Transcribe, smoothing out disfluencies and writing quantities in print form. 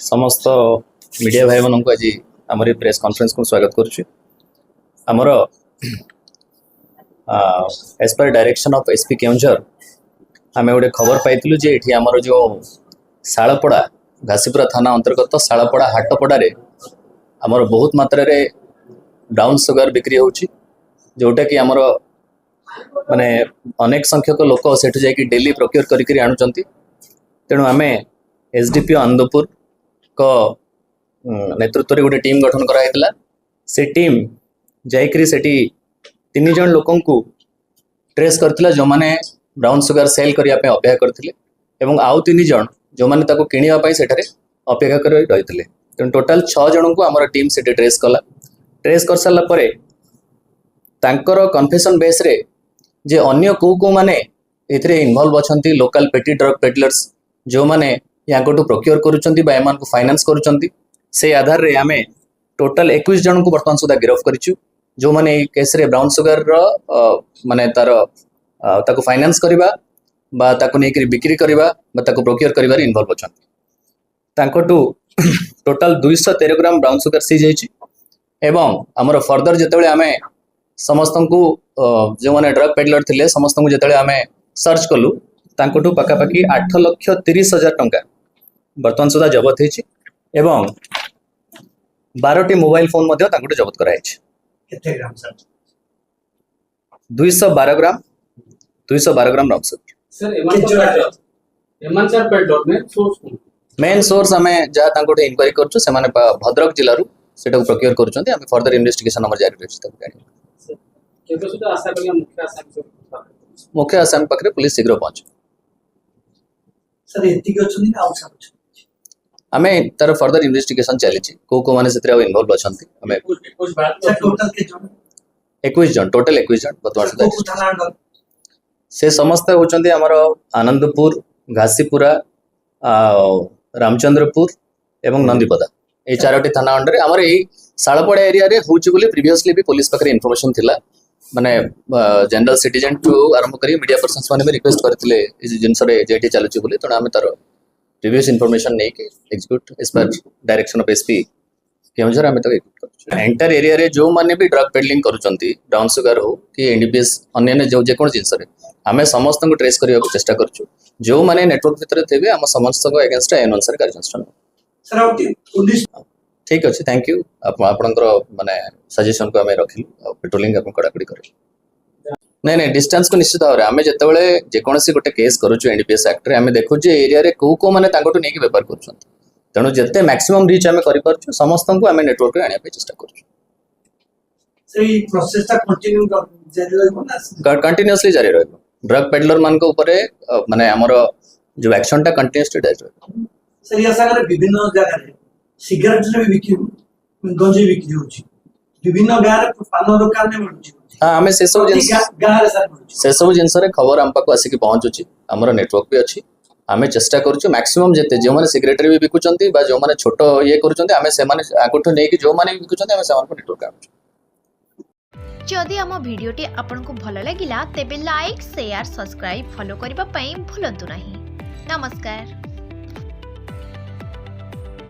समस्त मीडिया भाई मान को आज आमर प्रेस कॉन्फ्रेंस को स्वागत करुमर as per direction of SP Keonjhar आम गोटे खबर पाइलु जे ये आमर जो शालपड़ा घासीपुरा थाना अंतर्गत शालपड़ा हाटपड़े आमर बहुत मात्रा ब्राउन सुगर बिक्री होची जोटा कि आमर माने अनेक संख्यक लोक सेठु जाकि डेली प्रोक्योर करिकरी आनुचंती। तेणु आमे एसडीपीओ आनंदपुर को नेतृत्व गोटे टीम गठन कराइला। से टीम जाइकरी सेठी 3 जन लोकन को ट्रेस करथिला जो माने ब्राउन सुगर सेल करिया पे अपेक्षा करथिले एवं आउ 3 जन जो माने ताको किनिया पई सेठारे अपेक्षा कर रहिथिले। तेणु टोटल 6 जन को हमर टीम सेठी ट्रेस कला। ट्रेस कर साला परे तांकर कन्फेशन बेस रे जे अन्य को माने एथरे इन्वॉल्व अछंती लोकल पेटी ड्रग पेडलर्स जो माने यहाँ को प्रोक्योर करुचंती बा एमान को फाइनेंस करुचंती से आधार रे आमे टोटल 21 जन को वर्तमान सुधा गिरफ्त करिछु जो माने केस रे ब्राउन सुगर रो माने तार ताको फाइनेंस करबा बा ताको नेकरी बिक्री करबा बा ताको प्रोक्योर करबा रे इन्वॉल्व अछंती। तांकोटू total 213 gram brown sugar seize होइछि एवं हमर फर्दर जेतेबेले आमे समस्त को जो माने ड्रग पेडलर थिले समस्त को जेतेबेले आमे सर्च कलु तांकोटू पाखापाखि 8,30,000 टंका वर्तमान सुधा जबत होइछि एवं 12टी मोबाइल फोन मध्य तांकोटू जबत कराइछि। केते gram sir? 212 gram brown sugar sir एमान सर पेडलर ने सोर्स मेन सोर्स हमें जहाँ तांकोटू इंक्वायरी करछु से माने भद्रक जिल्ला रु सेटा को प्रोक्योर करूछंती। हमें फर्दर इन्वेस्टिगेशन हमर जारी रहछि तब गाडी केतो सुधा आशा करिया मुख्य आसामी पाखरे पुलिस शीघ्र पहुंच सर एतिक अछनी आ सब आमे तार फर्दर इन्वेस्टिगेशन चलीछि को माने सेतरे इन्वॉल्व अछंती। हमें कुछ बात सर टोटल के जन 21 जन टोटल 21 जन वर्तमान सुधा थाना अंडर से समस्त होचंती हमर आनंदपुर घासीपुरा रामचंद्रपुर एवं नंदीपदा ए 4टी थाना अंडर हमर ए शालपड़ा एरिया रे होची बोली प्रीवियसली भी पुलिस पाखरे इन्फॉर्मेशन थिला माने जनरल सिटीजन टू आरंभ करी मीडिया पर्सन्स माने भी रिक्वेस्ट करथिले इस जिंस रे जेटी चालुची बोली तण आमे तार प्रीवियस इन्फॉर्मेशन नै के execute as per direction of SP Keonjhar आमे तो एग्जीक्यूट करछु। एंटर एरिया रे जो माने भी ड्रग पेडलिंग करूचंती ब्राउन सुगर हो कि एनडीपीएस अन्य जो जे कोन जिंस रे आमे समस्त को ट्रेस करिया को चेष्टा करछु जो माने नेटवर्क भीतर थेबे हम समस्त को अगेंस्ट एन अनुसार कार्यानुष्ठान सर आउट पुलिस ठीक अच्छे। थैंक यू आपनकर माने सजेशन को हमें रखिलु पेट्रोलिंग अपन कड़ाकड़ी कर नहीं नहीं डिस्टेंस को निश्चित भाव में आम जिते जेकोसी गोटे केस करुचु एनडीपीएस एक्ट रे आम देखु एरिया रे को माने तांकोटू नेकी व्यापार करुछंती। तेणु जिते मैक्सिमम रीच आम करिपारछु समस्त को आम नेटवर्क रे आनिया पे चेष्टा करूछु। सही प्रोसेस ता कंटिन्यू जारी रहबो ना कंटिन्यूअसली जारी रहबो। ड्रग पेडलर मान को ऊपर माने हमर जो एक्शन ता कंटिन्यूअसली जारी रहबो। सर या सागर विभिन्न जगह रे सिगरेट रे बिक्री गंजे बिक्री होची विभिन्न गार पान दुकान में मिलुची। हां हमें से सब जिंस गार रे सर मिलुची से सब जिंस रे खबर हम पाको आसी के पहुंचुची हमर नेटवर्क भी अछि। आमे चेष्टा करूछु मैक्सिमम जेते जो माने सिगरेट रे भी बिकुचंती बा जो माने छोटो ये करूचंती आमे से माने आकोठो नै कि जो माने बिकुचंती आमे सेमान को नेटवर्क आनु। जदि आम भिडियोटी आपंक भल लगिला तेबे लाइक शेयर सब्सक्राइब फॉलो करबा पई भूलंतु नहीं। नमस्कार।